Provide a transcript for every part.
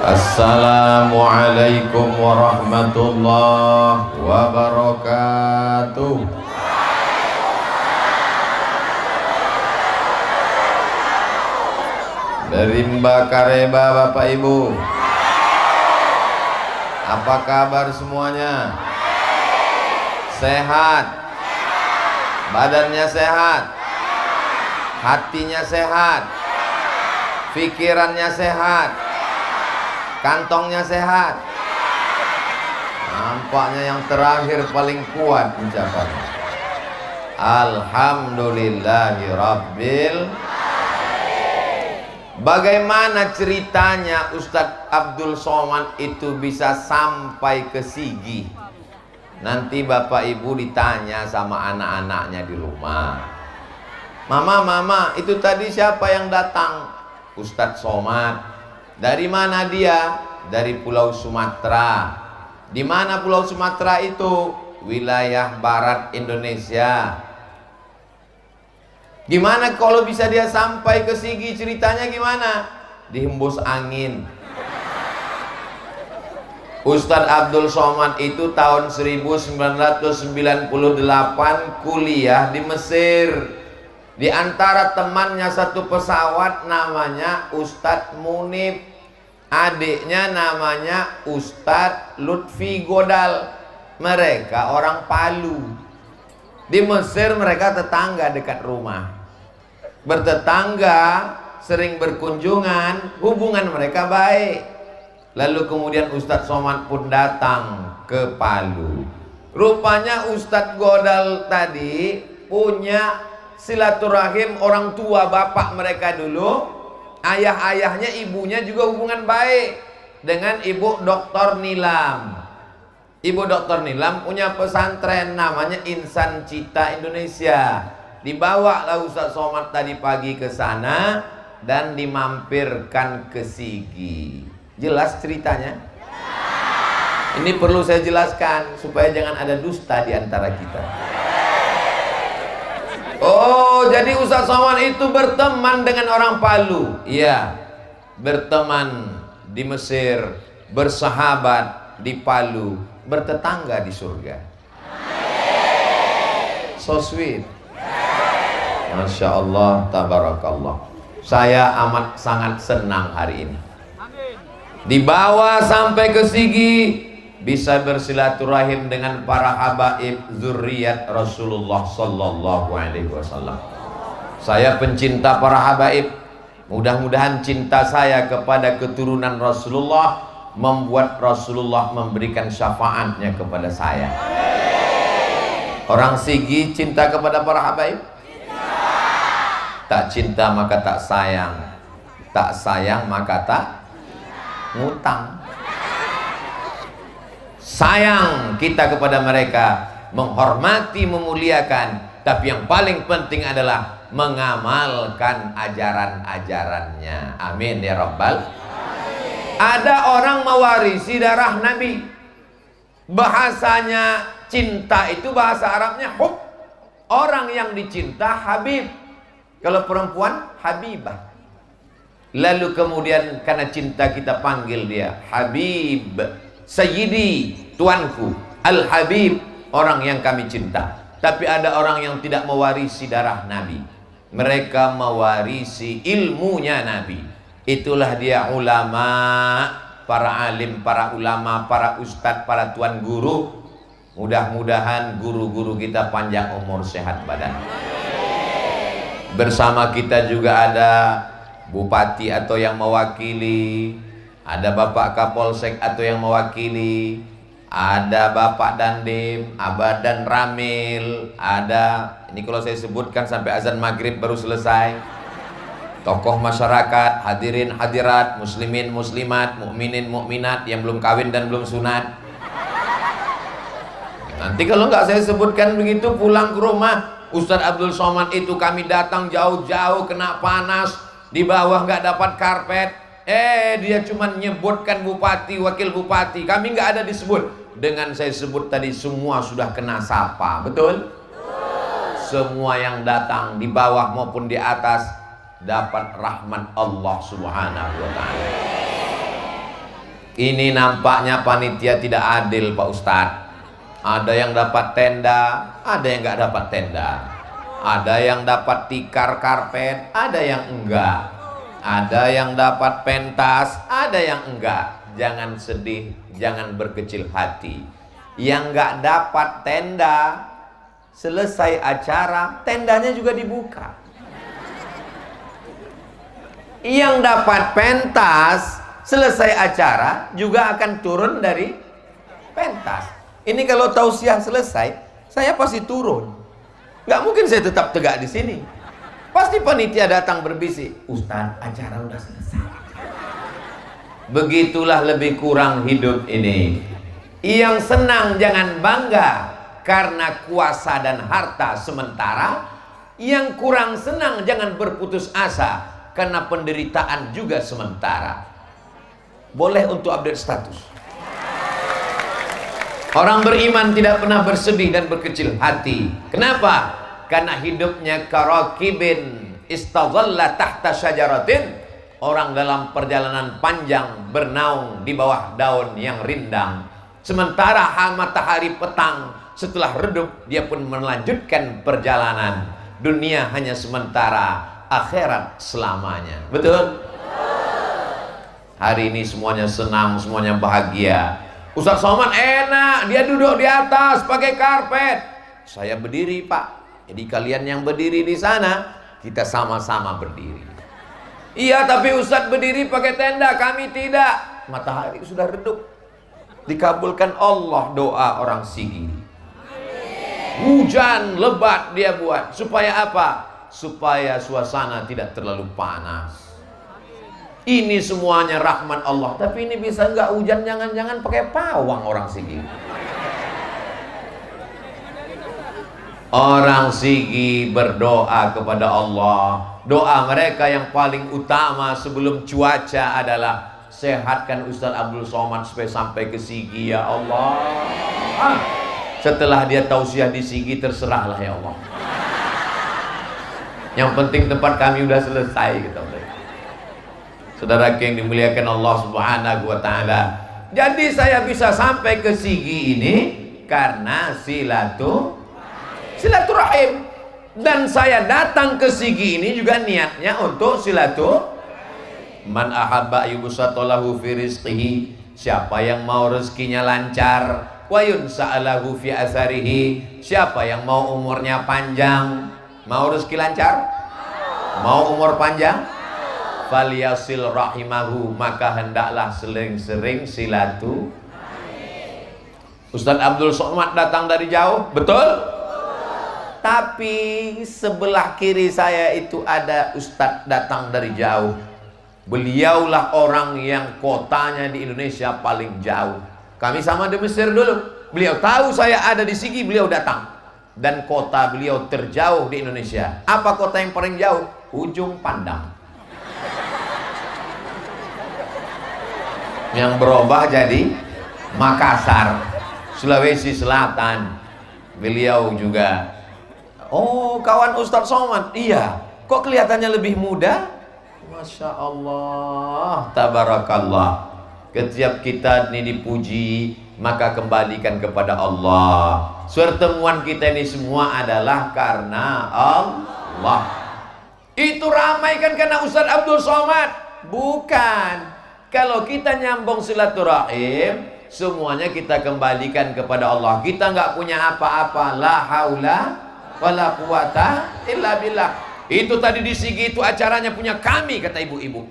Assalamualaikum warahmatullahi wabarakatuh. Dari Mbak Kareba, Bapak Ibu, apa kabar semuanya? Sehat? Badannya sehat? Hatinya sehat? Pikirannya sehat? Kantongnya sehat? Nampaknya yang terakhir paling kuat ucapannya. Alhamdulillahi Rabbil. Bagaimana ceritanya Ustadz Abdul Somad itu bisa sampai ke Sigi? Nanti Bapak Ibu ditanya sama anak-anaknya di rumah. Mama, itu tadi siapa yang datang? Ustadz Somad. Dari mana dia? Dari Pulau Sumatera. Di mana Pulau Sumatera itu? Wilayah barat Indonesia. Gimana kalau bisa dia sampai ke Sigi? Ceritanya gimana? Dihembus angin. Ustadz Abdul Somad itu tahun 1998 kuliah di Mesir. Di antara temannya satu pesawat namanya Ustadz Munib, adiknya namanya Ustadz Lutfi Godal. Mereka orang Palu. Di Mesir mereka tetangga dekat rumah. Bertetangga, sering berkunjungan, hubungan mereka baik. Lalu kemudian Ustadz Somad pun datang ke Palu. Rupanya Ustadz Godal tadi punya silaturahim orang tua bapak mereka dulu. Ayah-ayahnya, ibunya juga hubungan baik dengan Ibu Dr. Nilam. Ibu Dr. Nilam punya pesantren namanya Insan Cita Indonesia. Dibawalah Ustadz Somad tadi pagi ke sana dan dimampirkan ke Sigi. Jelas ceritanya? Ini perlu saya jelaskan supaya jangan ada dusta di antara kita. Oh, jadi Ustadz Somad itu berteman dengan orang Palu. Iya, berteman di Mesir, bersahabat di Palu, bertetangga di surga. So sweet. Masya Allah, tabarakallah. Saya amat sangat senang hari ini. Dibawa sampai ke Sigi, bisa bersilaturahim dengan para habaib zuriat Rasulullah sallallahu alaihi wasallam. Saya pencinta para habaib. Mudah-mudahan cinta saya kepada keturunan Rasulullah membuat Rasulullah memberikan syafaatnya kepada saya. Orang Sigi cinta kepada para habaib? Tak cinta maka tak sayang. Tak sayang maka tak ngutang. Sayang kita kepada mereka, menghormati, memuliakan, tapi yang paling penting adalah mengamalkan ajaran-ajarannya. Amin ya Rabbal. Ada orang mewarisi darah Nabi. Bahasanya cinta itu bahasa Arabnya hub. Orang yang dicinta Habib. Kalau perempuan Habibah. Lalu kemudian karena cinta kita panggil dia Habib, Sayyidi, tuanku, Al-Habib, orang yang kami cinta. Tapi ada orang yang tidak mewarisi darah Nabi. Mereka mewarisi ilmunya Nabi. Itulah dia ulama, para alim, para ulama, para ustadz, para tuan guru. Mudah-mudahan guru-guru kita panjang umur, sehat badan. Bersama kita juga ada bupati atau yang mewakili, ada Bapak Kapolsek atau yang mewakili, ada Bapak Dandim, Abah dan Ramil, ada, ini kalau saya sebutkan sampai azan maghrib baru selesai. Tokoh masyarakat, hadirin hadirat, muslimin muslimat, mukminin mukminat yang belum kawin dan belum sunat. Nanti kalau nggak saya sebutkan begitu, pulang ke rumah, Ustadz Abdul Somad itu kami datang jauh-jauh kena panas, di bawah nggak dapat karpet. Dia cuma nyebutkan bupati, wakil bupati, kami nggak ada disebut. Dengan saya sebut tadi semua sudah kena sapa, betul? Semua yang datang di bawah maupun di atas dapat rahmat Allah Subhanahu wa ta'ala. Ini nampaknya panitia tidak adil Pak Ustadz. Ada yang dapat tenda, ada yang nggak dapat tenda. Ada yang dapat tikar karpet, ada yang enggak. Ada yang dapat pentas, ada yang enggak. Jangan sedih, jangan berkecil hati. Yang nggak dapat tenda, selesai acara tendanya juga dibuka. Yang dapat pentas, selesai acara juga akan turun dari pentas. Ini kalau tausiah selesai, saya pasti turun. Nggak mungkin saya tetap tegak di sini. Pasti panitia datang berbisik, Ustaz, acara udah selesai. Begitulah lebih kurang hidup ini. Yang senang jangan bangga karena kuasa dan harta sementara. Yang kurang senang jangan berputus asa karena penderitaan juga sementara. Boleh untuk update status. Orang beriman tidak pernah bersedih dan berkecil hati. Kenapa? Karena hidupnya karakibin istadhalla tahta syajaratin. Orang dalam perjalanan panjang bernaung di bawah daun yang rindang. Sementara matahari petang setelah redup, dia pun melanjutkan perjalanan. Dunia hanya sementara, akhirat selamanya. Betul? Hari ini semuanya senang, semuanya bahagia. Ustaz Somad enak, dia duduk di atas pakai karpet. Saya berdiri Pak. Jadi kalian yang berdiri di sana, kita sama-sama berdiri. Iya, tapi Ustaz berdiri pakai tenda, kami tidak. Matahari sudah redup. Dikabulkan Allah doa orang Sigi. Hujan lebat dia buat. Supaya apa? Supaya suasana tidak terlalu panas. Ini semuanya rahmat Allah. Tapi ini bisa nggak hujan, jangan-jangan pakai pawang orang Sigi. Orang Sigi berdoa kepada Allah. Doa mereka yang paling utama sebelum cuaca adalah sehatkan Ustaz Abdul Somad supaya sampai ke Sigi ya Allah. Setelah dia tausiah di Sigi, terserahlah ya Allah. Yang penting tempat kami udah selesai gitu. Saudara yang dimuliakan Allah Subhanahu wa taala. Jadi saya bisa sampai ke Sigi ini karena silaturahim. Dan saya datang ke Sigi ini juga niatnya untuk silaturahim. Man ahabba yubsatalahu fi rizqihi, siapa yang mau rezekinya lancar, wa yunsa'alahu fi atharihi, siapa yang mau umurnya panjang. Mau rezeki lancar? Mau umur panjang? Falyasil rahimahu, maka hendaklah sering-sering silaturahim. Ustaz Abdul Somad datang dari jauh, betul? Tapi sebelah kiri saya itu ada Ustadz datang dari jauh. Beliaulah orang yang kotanya di Indonesia paling jauh. Kami sama di Mesir dulu. Beliau tahu saya ada di Sigi, beliau datang. Dan kota beliau terjauh di Indonesia. Apa kota yang paling jauh? Ujung Pandang. Yang berubah jadi Makassar, Sulawesi Selatan. Beliau juga. Oh, kawan Ustaz Somad. Iya. Kok kelihatannya lebih muda? Masya Allah, tabarakallah. Setiap kita ini dipuji, maka kembalikan kepada Allah. Pertemuan kita ini semua adalah karena Allah. Itu ramai kan karena Ustaz Abdul Somad? Bukan. Kalau kita nyambung silaturahim, semuanya kita kembalikan kepada Allah. Kita nggak punya apa-apa. La haula wala quwata illa billah. Itu tadi di Sigi itu acaranya punya kami, kata ibu-ibu.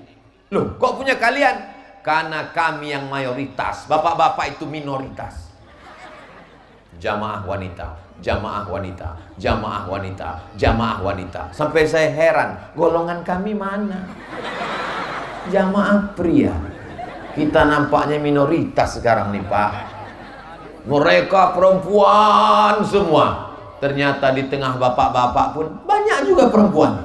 Loh, kok punya kalian? Karena kami yang mayoritas, bapak-bapak itu minoritas. Jamaah wanita, jamaah wanita, jamaah wanita, jamaah wanita. Sampai saya heran, golongan kami mana? Jamaah pria. Kita nampaknya minoritas sekarang nih Pak. Mereka perempuan semua. Ternyata di tengah bapak-bapak pun banyak juga perempuan.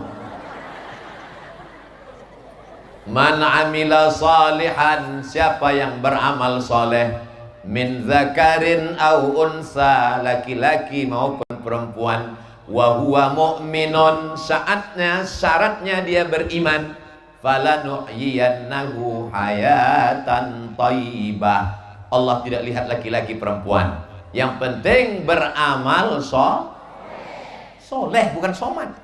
Man amila salihan, siapa yang beramal soleh, min zakarin au unsa, laki-laki maupun perempuan, wa huwa mu'minun, syaratnya dia beriman, falanuhyiyannahu hayatan thayyibah. Allah tidak lihat laki-laki perempuan, yang penting beramal soleh, bukan somat.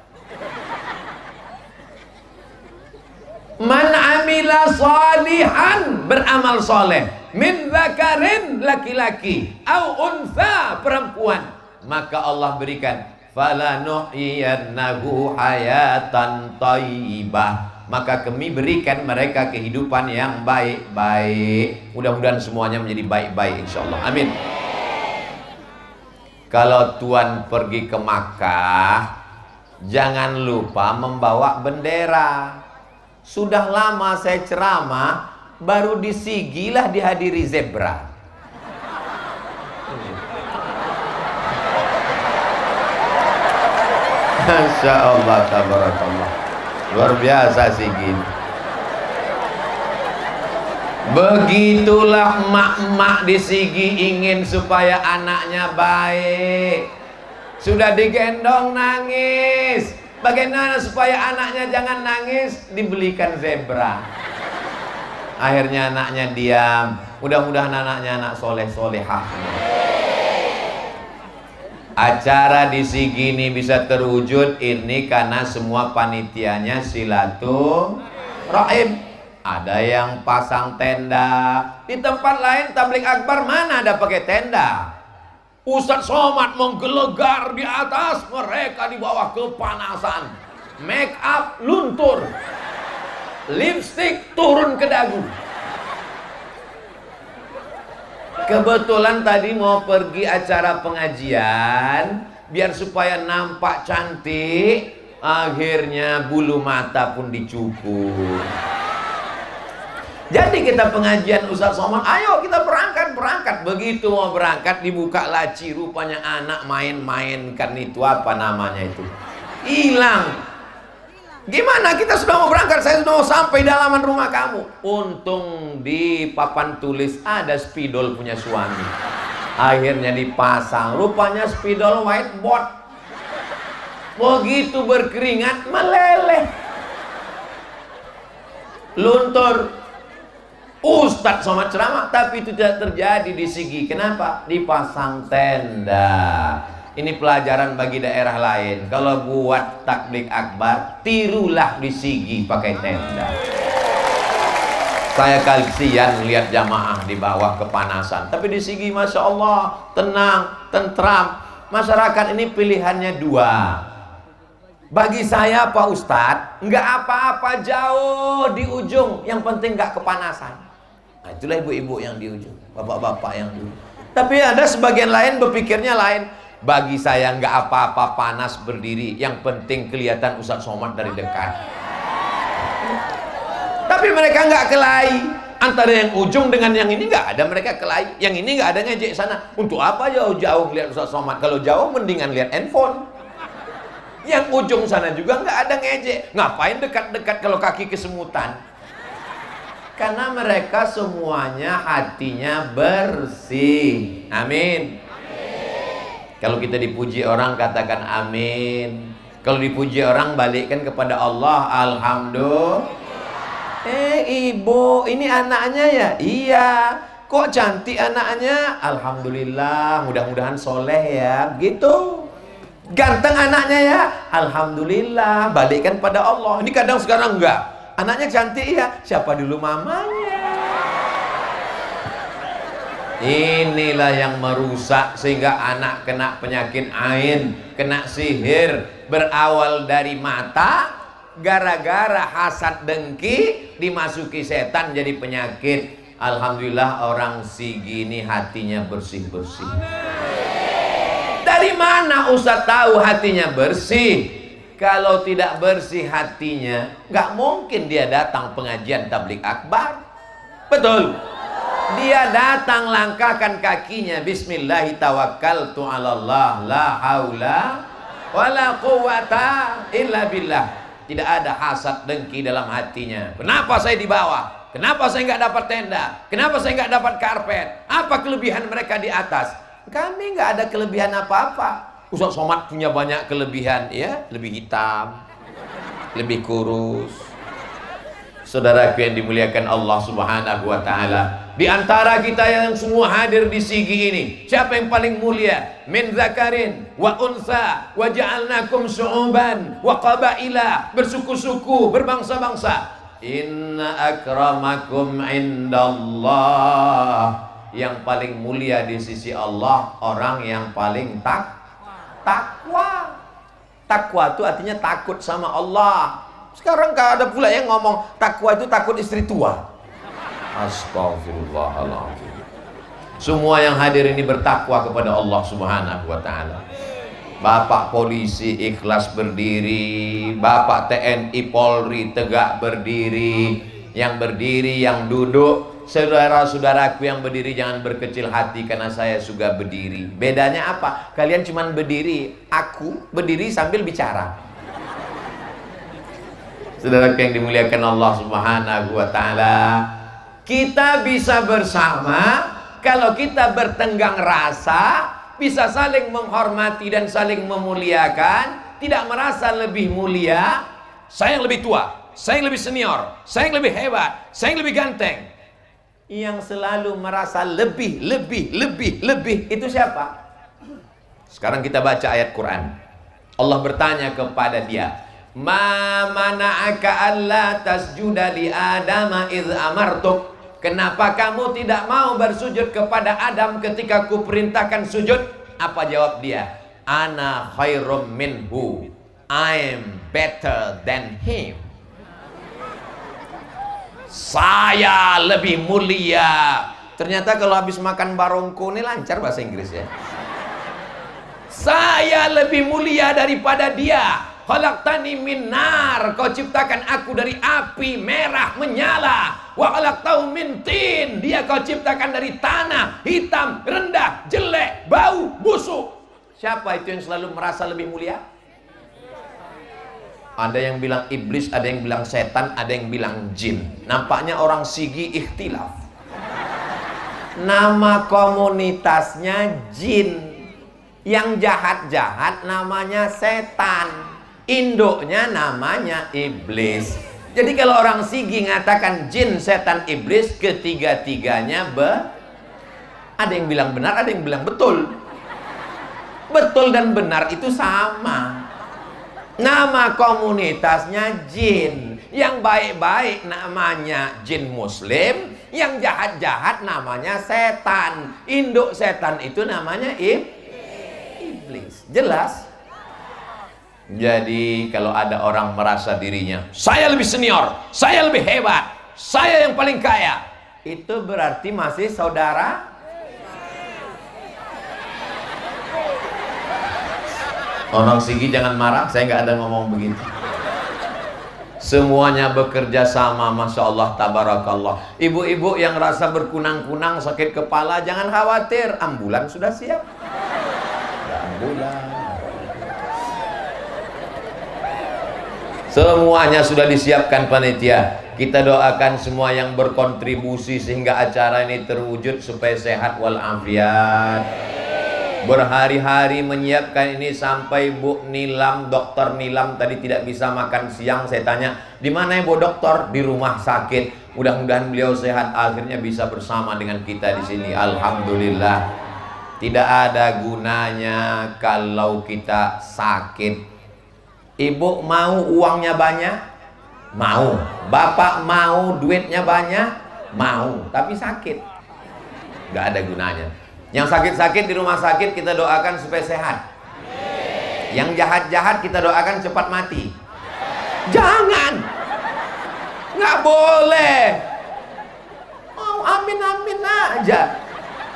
Man amila salihan, beramal soleh, min zakarin, laki-laki, au unsa, perempuan, maka Allah berikan falanuhyiyannahu hayatan thayyibah, maka kami berikan mereka kehidupan yang baik-baik. Mudah-mudahan semuanya menjadi baik-baik insyaallah, amin. Kalau tuan pergi ke Makkah, jangan lupa membawa bendera. Sudah lama saya ceramah, baru di Sigi lah dihadiri zebra. Masya Allah, tabarakallah, luar biasa Sigi. Begitulah mak-mak di Sigi ingin supaya anaknya baik. Sudah digendong nangis. Bagaimana supaya anaknya jangan nangis? Dibelikan zebra. Akhirnya anaknya diam. Mudah-mudahan anaknya anak soleh-solehah. Acara di Sigi ini bisa terwujud ini karena semua panitianya silaturahim. Ada yang pasang tenda. Di tempat lain tabligh akbar mana ada pakai tenda. Ustadz Somad menggelegar di atas, mereka di bawah kepanasan. Make up luntur, lipstick turun ke dagu. Kebetulan tadi mau pergi acara pengajian, biar supaya nampak cantik, akhirnya bulu mata pun dicukur. Jadi kita pengajian Ustadz Somad, ayo kita berangkat. Begitu mau berangkat dibuka laci, rupanya anak main-mainkan itu apa namanya itu, hilang. Gimana kita sudah mau berangkat, saya sudah mau sampai di halaman rumah kamu. Untung di papan tulis ada spidol punya suami. Akhirnya dipasang, rupanya spidol whiteboard. Begitu berkeringat meleleh, luntur. Ustadz Somad ceramah, tapi itu tidak terjadi di Sigi. Kenapa? Dipasang tenda. Ini pelajaran bagi daerah lain. Kalau buat tabligh akbar, tirulah di Sigi pakai tenda. Saya kasihan lihat jamaah di bawah kepanasan. Tapi di Sigi Masya Allah, tenang, tentram. Masyarakat ini pilihannya dua. Bagi saya Pak Ustadz, nggak apa-apa jauh di ujung, yang penting nggak kepanasan. Nah, itulah ibu-ibu yang di ujung, bapak-bapak yang di ujung. Tapi ada sebagian lain berpikirnya lain. Bagi saya nggak apa-apa panas berdiri, yang penting kelihatan Ustadz Somad dari dekat. Tapi mereka nggak kelahi. Antara yang ujung dengan yang ini nggak ada mereka kelahi. Yang ini nggak ada ngejek sana. Untuk apa jauh-jauh lihat Ustadz Somad? Kalau jauh mendingan lihat handphone. Yang ujung sana juga nggak ada ngejek. Ngapain dekat-dekat kalau kaki kesemutan? Karena mereka semuanya hatinya bersih. Amin. Kalau kita dipuji orang katakan amin. Kalau dipuji orang balikkan kepada Allah alhamdulillah. Ibu, ini anaknya ya? Iya. Kok cantik anaknya? Alhamdulillah. Mudah-mudahan soleh ya. Gitu. Ganteng anaknya ya? Alhamdulillah. Balikkan pada Allah. Ini kadang sekarang enggak. Anaknya cantik ya? Siapa dulu mamanya? Inilah yang merusak sehingga anak kena penyakit ain, kena sihir. Berawal dari mata, gara-gara hasad dengki dimasuki setan jadi penyakit. Alhamdulillah orang Sigi ini hatinya bersih-bersih. Dari mana Ustaz tahu hatinya bersih? Kalau tidak bersih hatinya, nggak mungkin dia datang pengajian tabligh akbar. Betul. Dia datang langkahkan kakinya, Bismillahi tawakkaltu 'alallah la haula wala quwata illa billah. Tidak ada hasad dengki dalam hatinya. Kenapa saya di bawah? Kenapa saya nggak dapat tenda? Kenapa saya nggak dapat karpet? Apa kelebihan mereka di atas? Kami nggak ada kelebihan apa-apa. Ustaz Somad punya banyak kelebihan, ya, lebih hitam, lebih kurus. Saudaraku yang dimuliakan Allah Subhanahu wa taala, di antara kita yang semua hadir di sigi ini, siapa yang paling mulia? Min zakarin wa unsa wa ja'alnakum syu'uban wa qabaila, bersuku-suku, berbangsa-bangsa. Inna akramakum indallah, yang paling mulia di sisi Allah orang yang paling takwa. Takwa itu artinya takut sama Allah. Sekarang gak ada pula yang ngomong takwa itu takut istri tua. Astagfirullahaladzim. Semua yang hadir ini bertakwa kepada Allah Subhanahu wa ta'ala. Bapak polisi ikhlas berdiri, Bapak TNI Polri tegak berdiri, yang berdiri, yang duduk. Saudara-saudaraku yang berdiri jangan berkecil hati karena saya juga berdiri. Bedanya apa? Kalian cuma berdiri, aku berdiri sambil bicara. Saudaraku yang dimuliakan Allah Subhanahu wa ta'ala, kita bisa bersama kalau kita bertenggang rasa, bisa saling menghormati dan saling memuliakan, tidak merasa lebih mulia. Saya yang lebih tua, saya yang lebih senior, saya yang lebih hebat, saya yang lebih ganteng. Yang selalu merasa lebih itu siapa? Sekarang kita baca ayat Quran. Allah bertanya kepada dia, ma mana'aka alla tasjuda li adama idh amartuk, kenapa kamu tidak mau bersujud kepada Adam ketika ku perintahkan sujud? Apa jawab dia? Ana khairum minhu, I'm better than him. Saya lebih mulia. Ternyata kalau habis makan barongko ini lancar bahasa Inggris ya. Saya lebih mulia daripada dia. Khalaqtani min nar, kau ciptakan aku dari api merah menyala. Wa khalaqtahu min tin, dia kau ciptakan dari tanah hitam, rendah, jelek, bau, busuk. Siapa itu yang selalu merasa lebih mulia? Ada yang bilang iblis, ada yang bilang setan, ada yang bilang jin. Nampaknya orang sigi ikhtilaf. Nama komunitasnya jin, yang jahat-jahat namanya setan, induknya namanya iblis. Jadi kalau orang sigi ngatakan jin, setan, iblis, ketiga-tiganya ada yang bilang benar, ada yang bilang betul. Betul dan benar itu sama. Nama komunitasnya jin. Yang baik-baik namanya jin muslim, yang jahat-jahat namanya setan. Induk setan itu namanya iblis. Jelas? Jadi kalau ada orang merasa dirinya, saya lebih senior, saya lebih hebat, saya yang paling kaya, itu berarti masih saudara. Orang sigi jangan marah, saya nggak ada ngomong begitu. Semuanya bekerja sama, Masya Allah, tabarakallah. Ibu-ibu yang rasa berkunang-kunang, sakit kepala, jangan khawatir, ambulan sudah siap. Ambulan. Semuanya sudah disiapkan panitia. Kita doakan semua yang berkontribusi sehingga acara ini terwujud supaya sehat walafiat. Berhari-hari menyiapkan ini sampai Bu Nilam, Dokter Nilam tadi tidak bisa makan siang. Saya tanya, di mana ya Bu Dokter? Di rumah sakit. Mudah-mudahan beliau sehat, akhirnya bisa bersama dengan kita di sini. Alhamdulillah. Tidak ada gunanya kalau kita sakit. Ibu mau uangnya banyak? Mau. Bapak mau duitnya banyak? Mau. Tapi sakit. Gak ada gunanya. Yang sakit-sakit di rumah sakit kita doakan supaya sehat. Yang jahat-jahat kita doakan cepat mati. Jangan. Nggak boleh. Oh, amin-amin aja.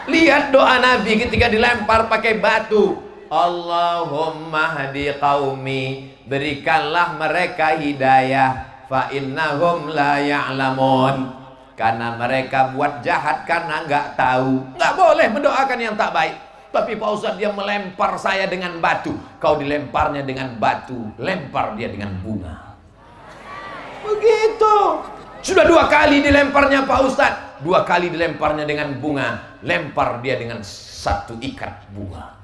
Lihat doa Nabi ketika dilempar pakai batu. Allahumma hadi qaumi, berikanlah mereka hidayah, fa innahum la ya'lamun. Karena mereka buat jahat karena nggak tahu. Nggak boleh mendoakan yang tak baik. Tapi Pak Ustadz, dia melempar saya dengan batu. Kau dilemparnya dengan batu, lempar dia dengan bunga. Begitu. Sudah 2 kali dilemparnya Pak Ustadz, 2 kali dilemparnya dengan bunga, lempar dia dengan 1 ikat bunga.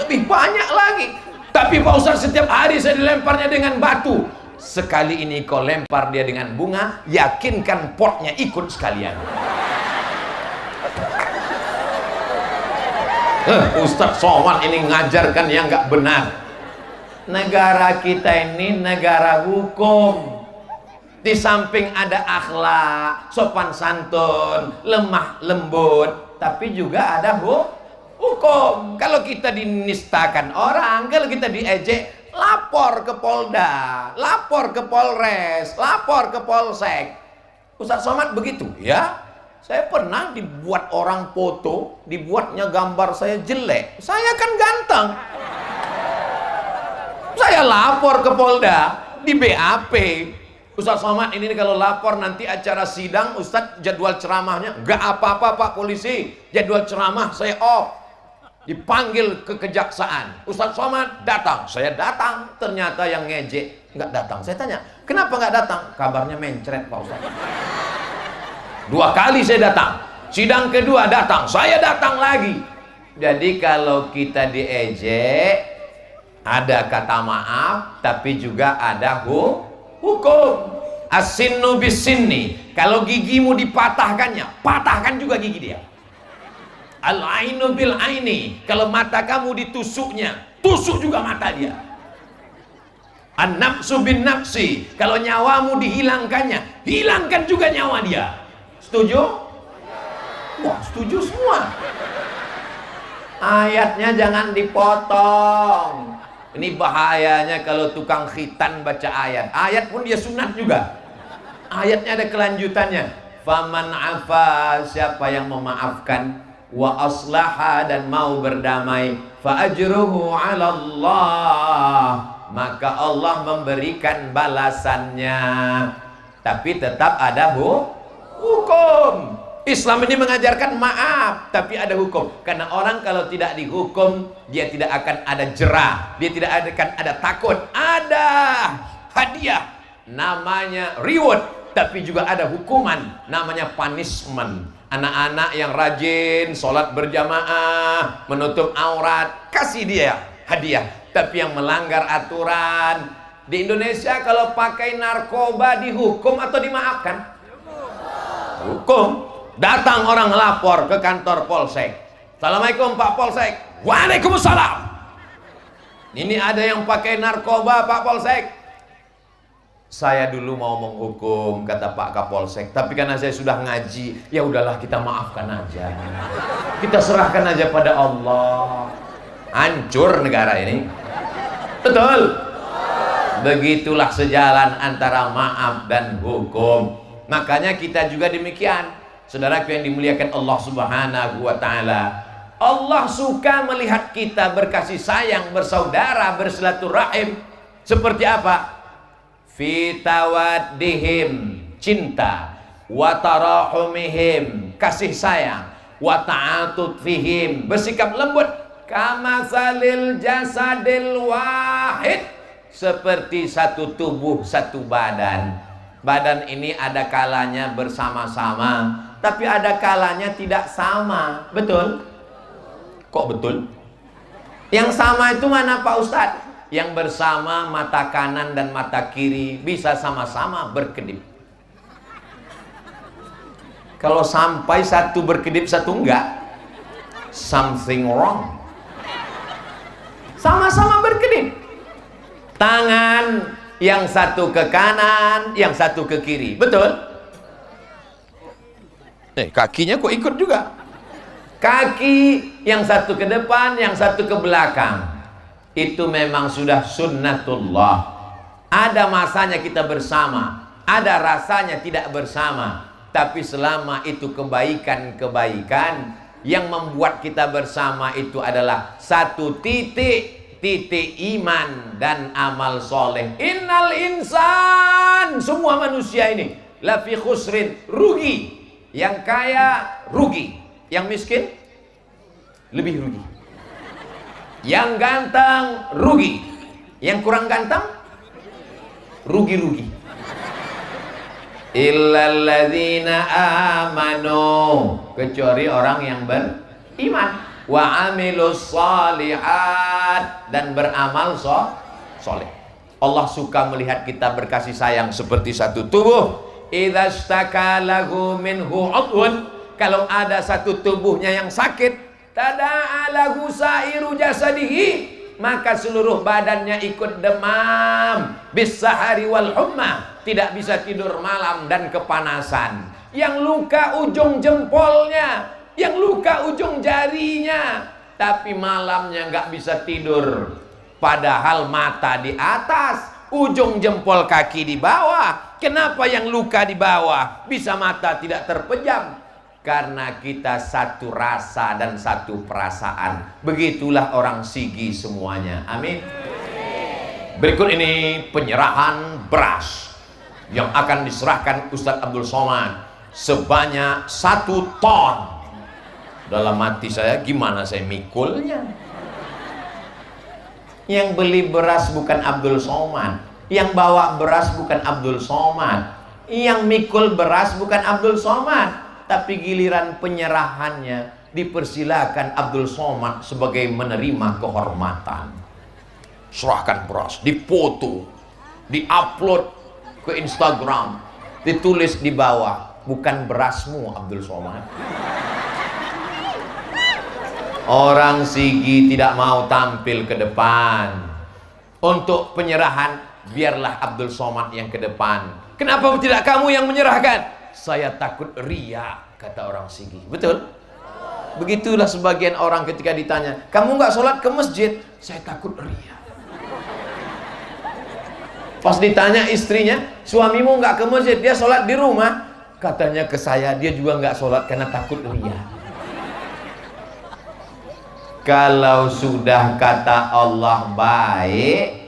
Lebih banyak lagi. Tapi Pak Ustadz, setiap hari saya dilemparnya dengan batu. Sekali ini kau lempar dia dengan bunga, yakinkan potnya ikut sekalian. Ustadz Somad ini ngajarkan yang nggak benar. Negara kita ini negara hukum. Di samping ada akhlak, sopan santun, lemah lembut, tapi juga ada hukum. Kalau kita dinistakan orang, kalau kita diejek, lapor ke Polda, lapor ke Polres, lapor ke Polsek. Ustadz Somad begitu, ya. Saya pernah dibuat orang foto, dibuatnya gambar saya jelek. Saya kan ganteng. Saya lapor ke Polda, di BAP. Ustadz Somad ini kalau lapor nanti acara sidang, Ustadz jadwal ceramahnya nggak apa-apa Pak Polisi, jadwal ceramah saya off. Dipanggil ke kejaksaan, Ustadz Somad datang, saya datang, ternyata yang ngejek nggak datang. Saya tanya, kenapa nggak datang? Kabarnya mencret Pak Ustadz. 2 kali saya datang, sidang kedua datang, saya datang lagi. Jadi kalau kita diejek, ada kata maaf, tapi juga ada hukum. As-sinnu bis-sinni. Kalau gigimu dipatahkannya, patahkan juga gigi dia. Al-ainu bil-aini. Kalau mata kamu ditusuknya, tusuk juga mata dia. An-nafsu bin-nafsi. Kalau nyawamu dihilangkannya, hilangkan juga nyawa dia. Setuju? Wah, setuju semua. Ayatnya jangan dipotong. Ini bahayanya kalau tukang khitan baca ayat. Ayat pun dia sunat juga. Ayatnya ada kelanjutannya. Faman afa, siapa yang memaafkan, wa aslaha, dan mau berdamai, fa ajruhu 'ala Allah, maka Allah memberikan balasannya. Tapi tetap ada hukum. Islam ini mengajarkan maaf, tapi ada hukum. Karena orang kalau tidak dihukum, dia tidak akan ada jerah, dia tidak akan ada takut. Ada hadiah, namanya reward, tapi juga ada hukuman, namanya punishment. Anak-anak yang rajin, sholat berjamaah, menutup aurat, kasih dia hadiah. Tapi yang melanggar aturan, di Indonesia kalau pakai narkoba dihukum atau dimaafkan? Hukum. Datang orang lapor ke kantor Polsek. Assalamualaikum Pak Polsek. Waalaikumsalam. Ini ada yang pakai narkoba Pak Polsek. Saya dulu mau menghukum, kata Pak Kapolsek, tapi karena saya sudah ngaji, ya udahlah kita maafkan aja. Kita serahkan aja pada Allah. Hancur negara ini. Betul? Begitulah sejalan antara maaf dan hukum. Makanya kita juga demikian. Saudaraku yang dimuliakan Allah Subhanahu wa ta'ala, Allah suka melihat kita berkasih sayang, bersaudara, bersilaturahim. Seperti apa? Fi tawaddihim, cinta, wa tarahumihim, kasih sayang, wa ta'atufihim, bersikap lembut, kamasalil jasadil wahid, seperti satu tubuh, satu badan. Badan ini ada kalanya bersama-sama, tapi ada kalanya tidak sama. Betul? Kok betul? Yang sama itu mana Pak Ustadz? Yang bersama mata kanan dan mata kiri bisa sama-sama berkedip. Kalau sampai satu berkedip, satu enggak, something wrong. Sama-sama berkedip. Tangan yang satu ke kanan, yang satu ke kiri. Betul? Kakinya kok ikut juga. Kaki yang satu ke depan, yang satu ke belakang. Itu memang sudah sunnatullah. Ada masanya kita bersama, ada rasanya tidak bersama. Tapi selama itu kebaikan-kebaikan, yang membuat kita bersama itu adalah satu titik iman dan amal soleh. Innal insan, semua manusia ini lafi khusrin, rugi. Yang kaya rugi, yang miskin lebih rugi. Yang ganteng rugi, yang kurang ganteng rugi-rugi. Illalladzina amanu, kecuali orang yang beriman, wa amilus shalihat, dan beramal soleh. Allah suka melihat kita berkasih sayang seperti satu tubuh. Idza staka lahu minhu udhun, kalau ada satu tubuhnya yang sakit, tada'a lahu sa'iru jasadihi, maka seluruh badannya ikut demam, bisahari wal humma, tidak bisa tidur malam dan kepanasan. Yang luka ujung jempolnya, yang luka ujung jarinya, tapi malamnya nggak bisa tidur, padahal mata di atas, ujung jempol kaki di bawah. Kenapa yang luka di bawah bisa mata tidak terpejam? Karena kita satu rasa dan satu perasaan. Begitulah orang Sigi semuanya. Amin. Berikut ini penyerahan beras yang akan diserahkan Ustadz Abdul Somad sebanyak 1 ton. Dalam hati saya, gimana saya mikulnya? Yang beli beras bukan Abdul Somad, yang bawa beras bukan Abdul Somad, yang mikul beras bukan Abdul Somad, tapi giliran penyerahannya dipersilakan Abdul Somad sebagai menerima kehormatan. Serahkan beras, dipoto, diupload ke Instagram, ditulis di bawah, bukan berasmu Abdul Somad. Orang Sigi tidak mau tampil ke depan. Untuk penyerahan, biarlah Abdul Somad yang ke depan. Kenapa tidak kamu yang menyerahkan? Saya takut ria, kata orang Sigi. Betul? Begitulah sebagian orang ketika ditanya, kamu nggak sholat ke masjid? Saya takut ria. Pas ditanya istrinya, suamimu nggak ke masjid, dia sholat di rumah. Katanya ke saya, dia juga nggak sholat karena takut ria. Kalau sudah kata Allah baik,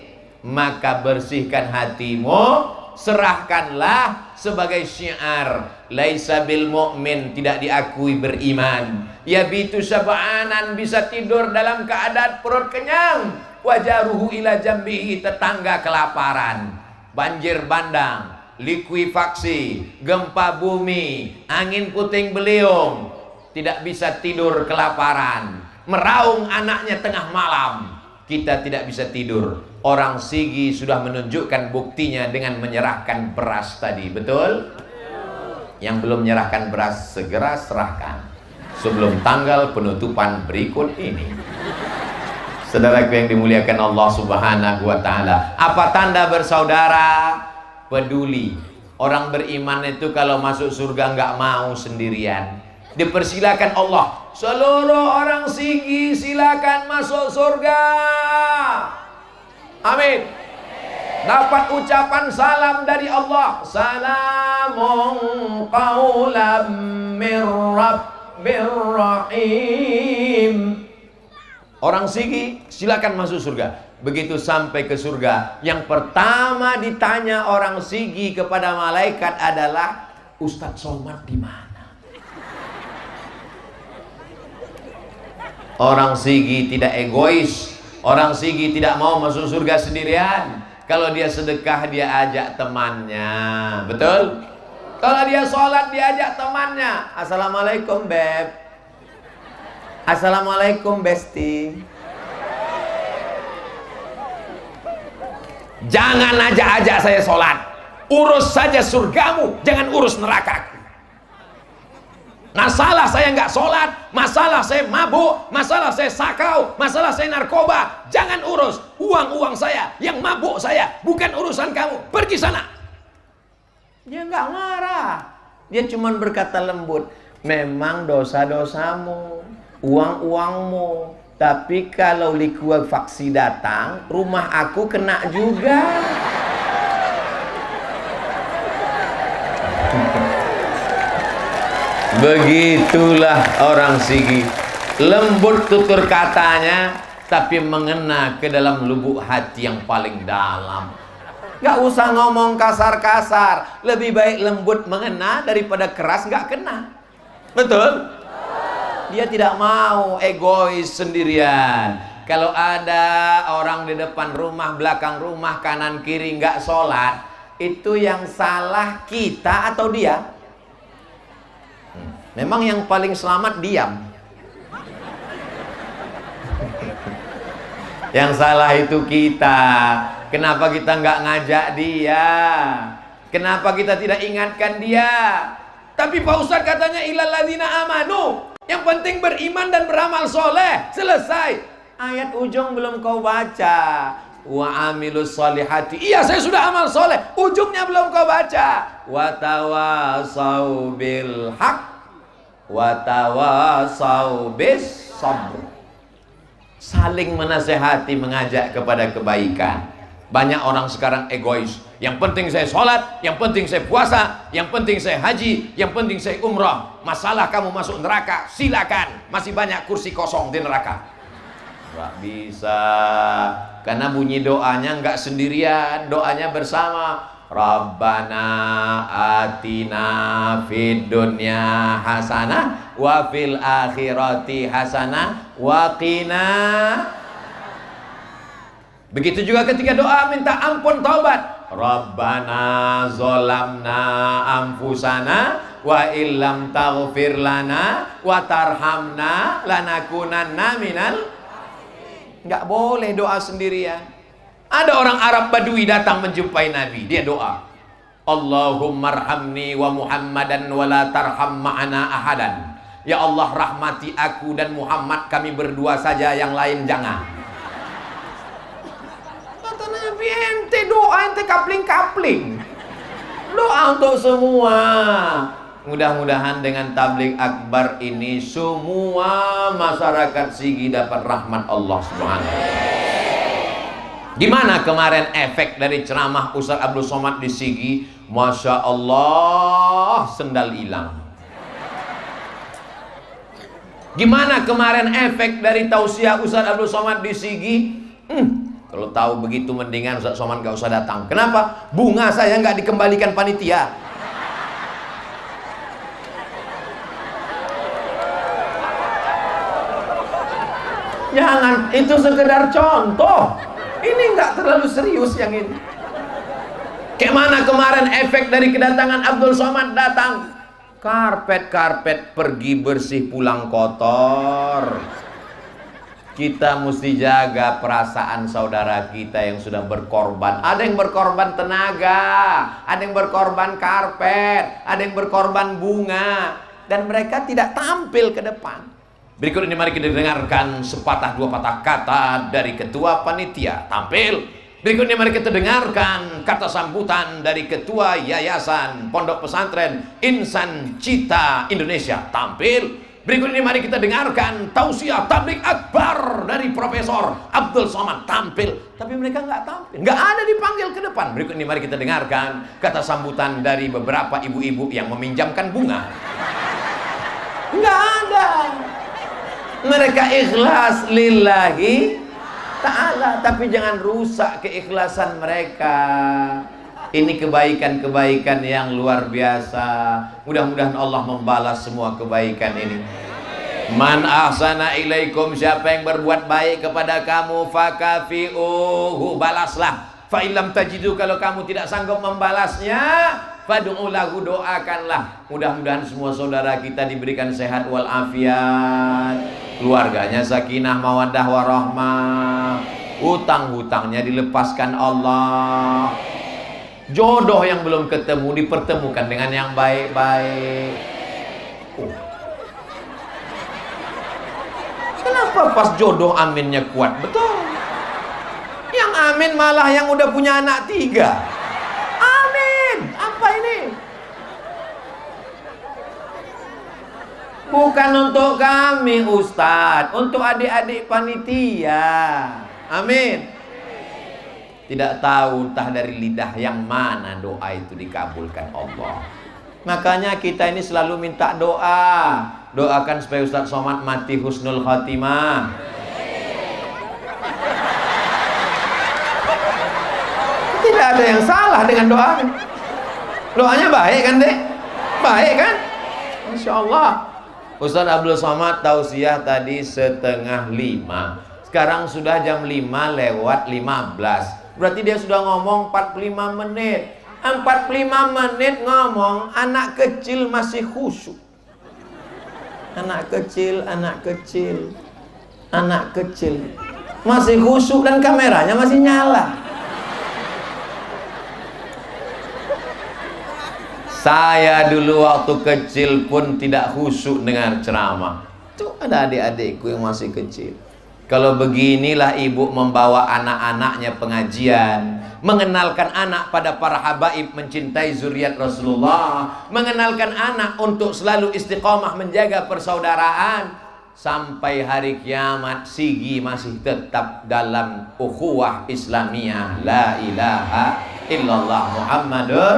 maka bersihkan hatimu, serahkanlah sebagai syiar. Laisa bil mu'min, tidak diakui beriman. Yabitu sab'anan, bisa tidur dalam keadaan perut kenyang. Wajaruhu ila jambihi, tetangga kelaparan. Banjir bandang, likuifaksi, gempa bumi, angin puting beliung, tidak bisa tidur kelaparan. Meraung anaknya tengah malam, kita tidak bisa tidur. Orang Sigi sudah menunjukkan buktinya dengan menyerahkan beras tadi. Betul? Yang belum menyerahkan beras, segera serahkan sebelum tanggal penutupan berikut ini. Saudaraku yang dimuliakan Allah Subhanahu wa ta'ala, apa tanda bersaudara? Peduli. Orang beriman itu kalau masuk surga nggak mau sendirian. Dipersilakan Allah, seluruh orang Sigi silakan masuk surga. Amin. Dapat ucapan salam dari Allah, salamun qaulam mir rabbir rahim. Orang Sigi silakan masuk surga. Begitu sampai ke surga, yang pertama ditanya orang Sigi kepada malaikat adalah, Ustadz Somad di mana? Orang Sigi tidak egois. Orang Sigi tidak mau masuk surga sendirian. Kalau dia sedekah, dia ajak temannya. Betul? Kalau dia sholat, dia ajak temannya. Assalamualaikum Beb. Assalamualaikum Besti. Jangan ajak-ajak saya sholat. Urus saja surgamu, jangan urus nerakaku. Masalah saya nggak sholat, masalah saya mabuk, masalah saya sakau, masalah saya narkoba, jangan urus. Uang-uang saya, yang mabuk saya, bukan urusan kamu. Pergi sana. Dia nggak marah. Dia cuma berkata lembut, memang dosa-dosamu, uang-uangmu, tapi kalau likuifaksi datang, rumah aku kena juga. Begitulah orang Sigi, lembut tutur katanya, tapi mengena ke dalam lubuk hati yang paling dalam. Gak usah ngomong kasar-kasar, lebih baik lembut mengena daripada keras gak kena. Betul? Dia tidak mau egois sendirian. Kalau ada orang di depan rumah, belakang rumah, kanan kiri gak sholat, itu yang salah kita atau dia? Memang yang paling selamat diam. Yang salah itu kita. Kenapa kita nggak ngajak dia? Kenapa kita tidak ingatkan dia? Tapi Pak Ustadz katanya ilal ladzina amanu. Yang penting beriman dan beramal soleh. Selesai. Ayat ujung belum kau baca. Wa amilus solihati. Iya, saya sudah amal soleh. Ujungnya belum kau baca. Wa tawasau bil haq. Wa tawasau bis sabr. Saling menasehati, mengajak kepada kebaikan. Banyak orang sekarang egois. Yang penting saya sholat, yang penting saya puasa, yang penting saya haji, yang penting saya umrah. Masalah kamu masuk neraka, silakan. Masih banyak kursi kosong di neraka. Gak bisa. Karena bunyi doanya nggak sendirian, doanya bersama. Rabbana atina fid dunya hasanah wa fil akhirati hasanah wa qina. Begitu juga ketika doa minta ampun taubat. Rabbana zolamna anfusana wa illam taghfir lana wa tarhamna lanakunanna minal. Nggak boleh doa sendirian. Ada orang Arab Badui datang menjumpai Nabi. Dia doa, Allahumma arhamni wa Muhammadan wa la tarham ma'ana ahadan. Ya Allah, rahmati aku dan Muhammad, kami berdua saja, yang lain jangan. Kata Nabi, ente doa, ente kapling-kapling. Doa untuk semua. Mudah-mudahan dengan tabligh akbar ini semua masyarakat Sigi dapat rahmat Allah Subhanahu wa ta'ala. Gimana kemarin efek dari ceramah Ustaz Abdul Somad di Sigi? Masya Allah, sendal hilang. Gimana kemarin efek dari tausiah Ustaz Abdul Somad di Sigi? Kalau tahu begitu mendingan Ustaz Somad gak usah datang. Kenapa? Bunga saya nggak dikembalikan panitia. Jangan, itu sekedar contoh. Ini nggak terlalu serius yang ini. Kayak mana kemarin efek dari kedatangan Abdul Somad datang? Karpet-karpet pergi bersih, pulang kotor. Kita mesti jaga perasaan saudara kita yang sudah berkorban. Ada yang berkorban tenaga, ada yang berkorban karpet, ada yang berkorban bunga, dan mereka tidak tampil ke depan. Berikut ini mari kita dengarkan sepatah dua patah kata dari ketua panitia. Tampil. Berikut ini mari kita dengarkan kata sambutan dari ketua Yayasan Pondok Pesantren Insan Cita Indonesia. Tampil. Berikut ini mari kita dengarkan tausiah tabligh akbar dari Profesor Abdul Somad. Tampil. Tapi mereka nggak tampil, nggak ada dipanggil ke depan. Berikut ini mari kita dengarkan kata sambutan dari beberapa ibu-ibu yang meminjamkan bunga. Nggak ada. Mereka ikhlas lillahi ta'ala, tapi jangan rusak keikhlasan mereka. Ini kebaikan-kebaikan yang luar biasa. Mudah-mudahan Allah membalas semua kebaikan ini. Man ahsana ilaikum, siapa yang berbuat baik kepada kamu, fakafi'uhu, balaslah. Fa illam tajidu, kalau kamu tidak sanggup membalasnya, fad'u lahu, doakanlah. Mudah-mudahan semua saudara kita diberikan sehat walafiat, keluarganya sakinah mawaddah warahmah, hutang-hutangnya dilepaskan Allah, jodoh yang belum ketemu dipertemukan dengan yang baik-baik. Kenapa pas jodoh aminnya kuat? Betul. Yang amin malah yang udah punya anak 3. Amin. Apa ini? Bukan untuk kami Ustadz, untuk adik-adik panitia. Amin. Tidak tahu entah dari lidah yang mana doa itu dikabulkan Allah. Makanya kita ini selalu minta doa. Doakan supaya Ustadz Somad mati husnul khotimah. Tidak ada yang salah dengan doa. Doanya baik kan dek? Baik kan? Insya Allah. Ustadz Abdul Somad tausiah tadi 4:30. Sekarang sudah jam 5:15. Berarti dia sudah ngomong 45 menit. 45 menit ngomong, anak kecil masih khusyuk. Anak kecil masih khusyuk dan kameranya masih nyala. Saya dulu waktu kecil pun tidak khusyuk dengar ceramah. Tuh ada adik-adikku yang masih kecil. Kalau beginilah ibu membawa anak-anaknya pengajian, mengenalkan anak pada para habaib mencintai zuriat Rasulullah, mengenalkan anak untuk selalu istiqomah menjaga persaudaraan, sampai hari kiamat sigi masih tetap dalam ukhuwah Islamiyah, la ilaha illallah Muhammadur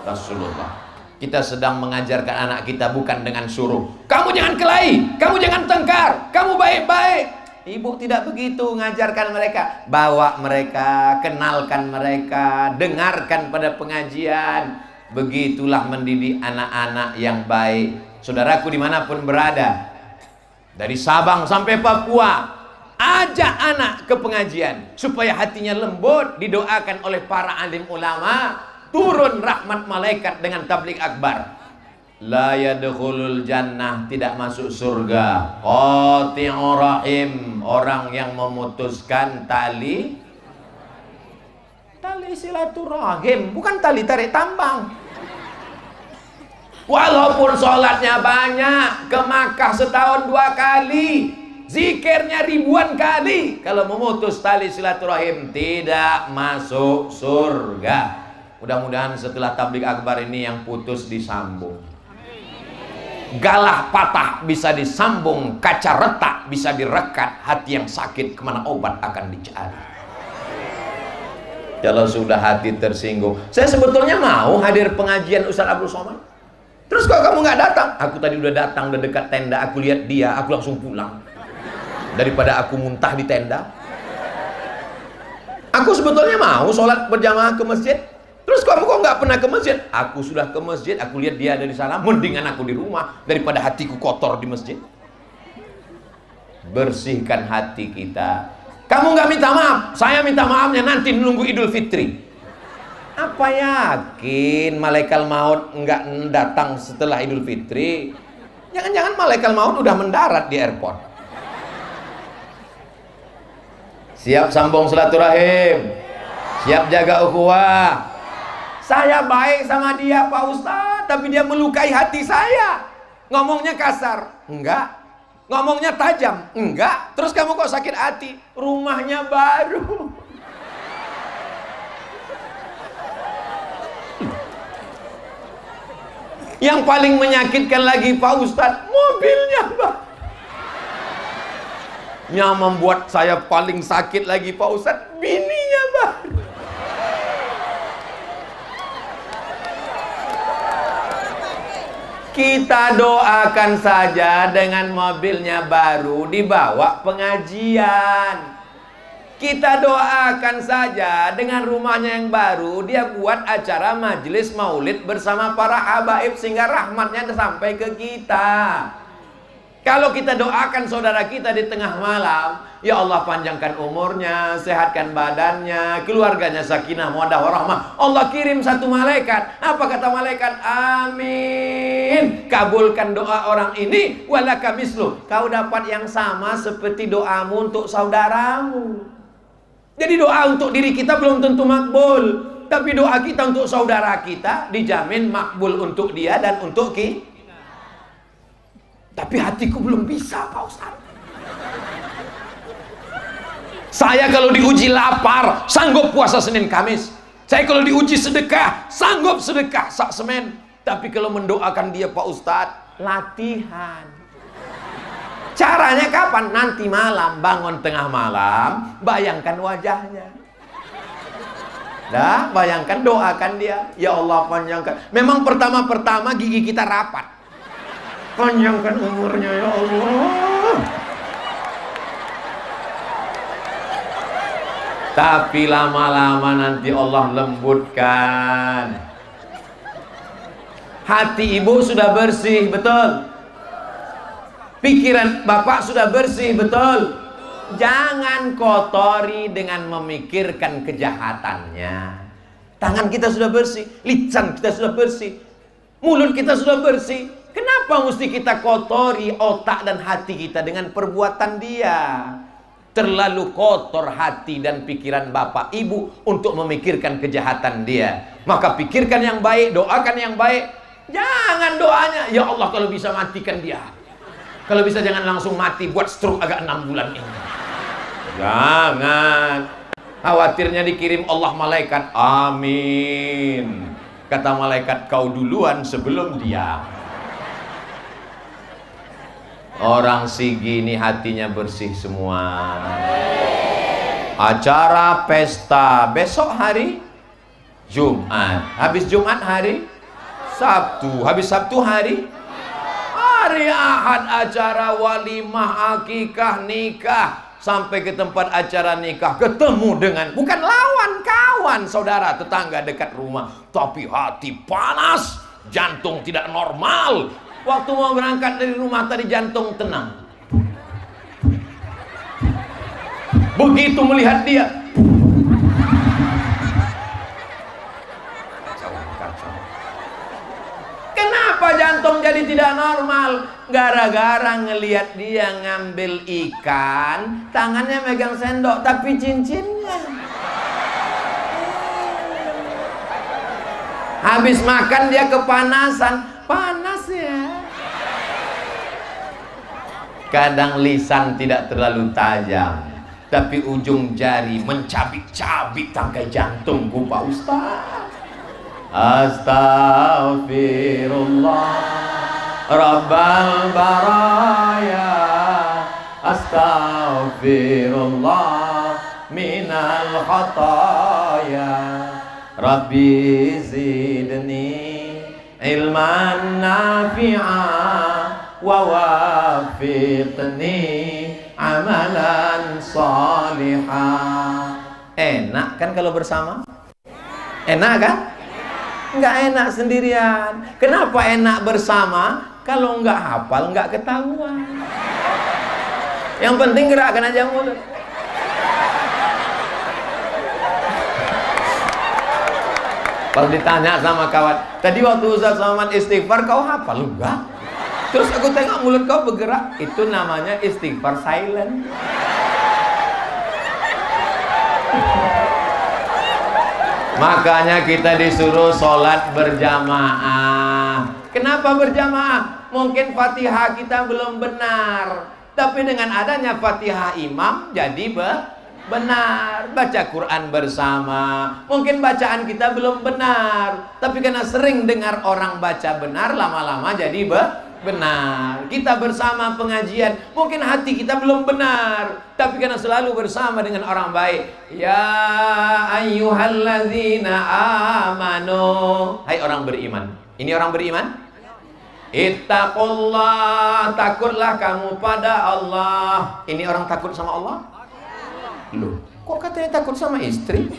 Rasulullah. Kita sedang mengajarkan anak kita bukan dengan suruh, kamu jangan kelahi, kamu jangan tengkar, kamu baik-baik. Ibu tidak begitu ngajarkan mereka. Bawa mereka, kenalkan mereka, dengarkan pada pengajian. Begitulah mendidik anak-anak yang baik. Saudaraku dimanapun berada, dari Sabang sampai Papua, ajak anak ke pengajian supaya hatinya lembut, didoakan oleh para alim ulama, turun rahmat malaikat dengan tabligh akbar. La yadkhulul jannah, tidak masuk surga, qati'ur rahim, orang yang memutuskan tali silaturahim, bukan tali tarik tambang. Walaupun sholatnya banyak, ke Makkah setahun 2 kali, zikirnya ribuan kali, kalau memutus tali silaturahim tidak masuk surga. Mudah-mudahan setelah tabligh akbar ini yang putus disambung, galah patah bisa disambung, kaca retak bisa direkat, hati yang sakit kemana obat akan dicari. Kalau sudah hati tersinggung, saya sebetulnya mau hadir pengajian Ustaz Abdul Somad, terus kok kamu nggak datang? Aku tadi udah datang, udah dekat tenda, aku lihat dia, aku langsung pulang daripada aku muntah di tenda. Aku sebetulnya mau sholat berjamaah ke masjid, terus kamu kok nggak pernah ke masjid? Aku sudah ke masjid, aku lihat dia ada di sana, mendingan aku di rumah daripada hatiku kotor di masjid. Bersihkan hati kita. Kamu nggak minta maaf, saya minta maafnya nanti menunggu Idul Fitri. Apa yakin malaikat maut nggak datang setelah Idul Fitri? Jangan-jangan malaikat maut udah mendarat di airport. Siap sambung silaturahim, siap jaga ukhuwah. Saya baik sama dia Pak Ustadz, tapi dia melukai hati saya. Ngomongnya kasar, enggak. Ngomongnya tajam, enggak. Terus kamu kok sakit hati? Rumahnya baru. Yang paling menyakitkan lagi Pak Ustadz, mobilnya baru. Yang membuat saya paling sakit lagi Pak Ustadz, bininya baru. Kita doakan saja dengan mobilnya baru dibawa pengajian. Kita doakan saja dengan rumahnya yang baru dia buat acara majelis maulid bersama para habaib sehingga rahmatnya sampai ke kita. Kalau kita doakan saudara kita di tengah malam, ya Allah panjangkan umurnya, sehatkan badannya, keluarganya sakinah, mawaddah warahmah. Allah kirim satu malaikat. Apa kata malaikat? Amin. Kabulkan doa orang ini, walaka mislu. Kau dapat yang sama seperti doamu untuk saudaramu. Jadi doa untuk diri kita belum tentu makbul, tapi doa kita untuk saudara kita dijamin makbul untuk dia dan untuk kita. Tapi hatiku belum bisa Pak Ustaz. Saya kalau diuji lapar sanggup puasa Senin Kamis. Saya kalau diuji sedekah sanggup sedekah sak semen. Tapi kalau mendoakan dia Pak Ustaz, latihan. Caranya kapan? Nanti malam, bangun tengah malam, bayangkan wajahnya. Dah, bayangkan, doakan dia. Ya Allah panjangkan. Memang pertama-pertama gigi kita rapat. Panjangkan umurnya ya Allah. Tapi lama-lama nanti Allah lembutkan. Hati ibu sudah bersih, betul. Pikiran bapak sudah bersih, betul. Jangan kotori dengan memikirkan kejahatannya. Tangan kita sudah bersih, lisan kita sudah bersih, mulut kita sudah bersih. Kenapa mesti kita kotori otak dan hati kita dengan perbuatan dia? Terlalu kotor hati dan pikiran bapak ibu untuk memikirkan kejahatan dia. Maka pikirkan yang baik, doakan yang baik. Jangan doanya, ya Allah kalau bisa matikan dia. Kalau bisa jangan langsung mati, buat stroke agak 6 bulan ini. Jangan. Khawatirnya dikirim Allah malaikat. Amin. Kata malaikat, kau duluan sebelum dia. Orang Sigi ini hatinya bersih semua. Acara pesta besok hari Jumat. Habis Jumat hari Sabtu. Habis Sabtu hari Ahad acara walimah, akikah, nikah. Sampai ke tempat acara nikah ketemu dengan bukan lawan, kawan, saudara, tetangga dekat rumah, tapi hati panas, jantung tidak normal. Waktu mau berangkat dari rumah tadi jantung tenang. Begitu melihat dia, kenapa jantung jadi tidak normal? Gara-gara ngelihat dia ngambil ikan, tangannya megang sendok tapi cincinnya. Habis makan dia kepanasan, panas ya. Kadang lisan tidak terlalu tajam, tapi ujung jari mencabik-cabik tangkai jantungku, Pak Ustaz. Astaghfirullah Rabbal baraya, astaghfirullah minal khataya, Rabbi zidni ilman nafi'a wa wafiqni amalan salihah. Enak kan kalau bersama? Enak kan? Nggak enak sendirian. Kenapa enak bersama? Kalau nggak hafal nggak ketahuan. Yang penting gerakkan aja mulut. Kalau ditanya sama kawan, tadi waktu Ustaz Somad istighfar kau hafal? Enggak. Terus aku tengok mulut kau bergerak, itu namanya istighfar silent. Makanya kita disuruh sholat berjamaah. Kenapa berjamaah? Mungkin Fatihah kita belum benar, tapi dengan adanya Fatihah imam jadi benar. Baca Quran bersama. Mungkin bacaan kita belum benar, tapi karena sering dengar orang baca benar, lama-lama jadi benar. Kita bersama pengajian, mungkin hati kita belum benar, tapi karena selalu bersama dengan orang baik. Ya ayyuhalladzina amanu, hai orang beriman. Ini orang beriman. Ittaqullah, takutlah kamu pada Allah. Ini orang takut sama Allah. Loh, kok katanya takut sama istri?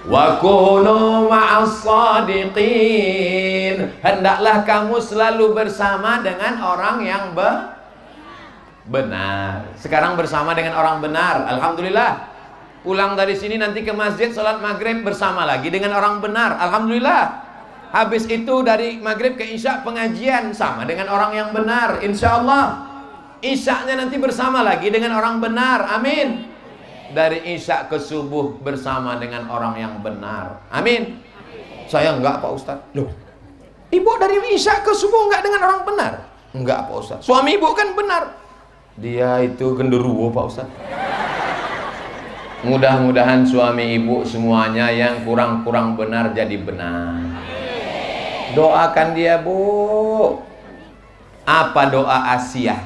Wa kunu ma'as shadiqin, hendaklah kamu selalu bersama dengan orang yang benar. Sekarang bersama dengan orang benar, alhamdulillah. Pulang dari sini nanti ke masjid salat maghrib bersama lagi dengan orang benar, alhamdulillah. Habis itu dari maghrib ke isya pengajian sama dengan orang yang benar, insyaallah. Isyaknya nanti bersama lagi dengan orang benar, amin. Dari isya ke subuh bersama dengan orang yang benar, amin. Saya enggak Pak Ustaz. Loh, ibu dari isya ke subuh enggak dengan orang benar? Enggak Pak Ustaz. Suami ibu kan benar. Dia itu genderuwo Pak Ustaz. Mudah-mudahan suami ibu semuanya yang kurang-kurang benar jadi benar. Doakan dia Bu. Apa doa Asiyah?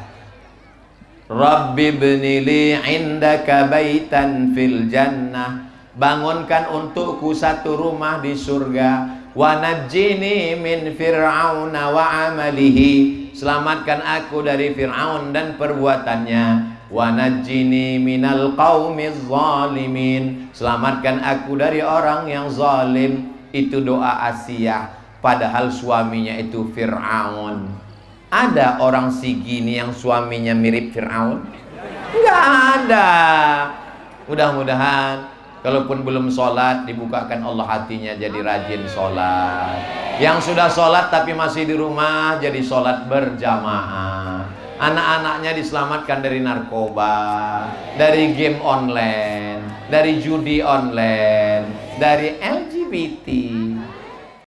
Rabbi bnili indaka baitan fil jannah, bangunkan untukku satu rumah di surga. Wa najjini min fir'auna wa amalihi, selamatkan aku dari Fir'aun dan perbuatannya. Wa najjini minal qaumiz zalimin, selamatkan aku dari orang yang zalim. Itu doa Asiyah, padahal suaminya itu Fir'aun. Ada orang Sigini yang suaminya mirip Fir'aun? Enggak ada. Mudah-mudahan kalaupun belum sholat, dibukakan Allah hatinya jadi rajin sholat. Yang sudah sholat tapi masih di rumah, jadi sholat berjamaah. Anak-anaknya diselamatkan dari narkoba, dari game online, dari judi online, dari LGBT.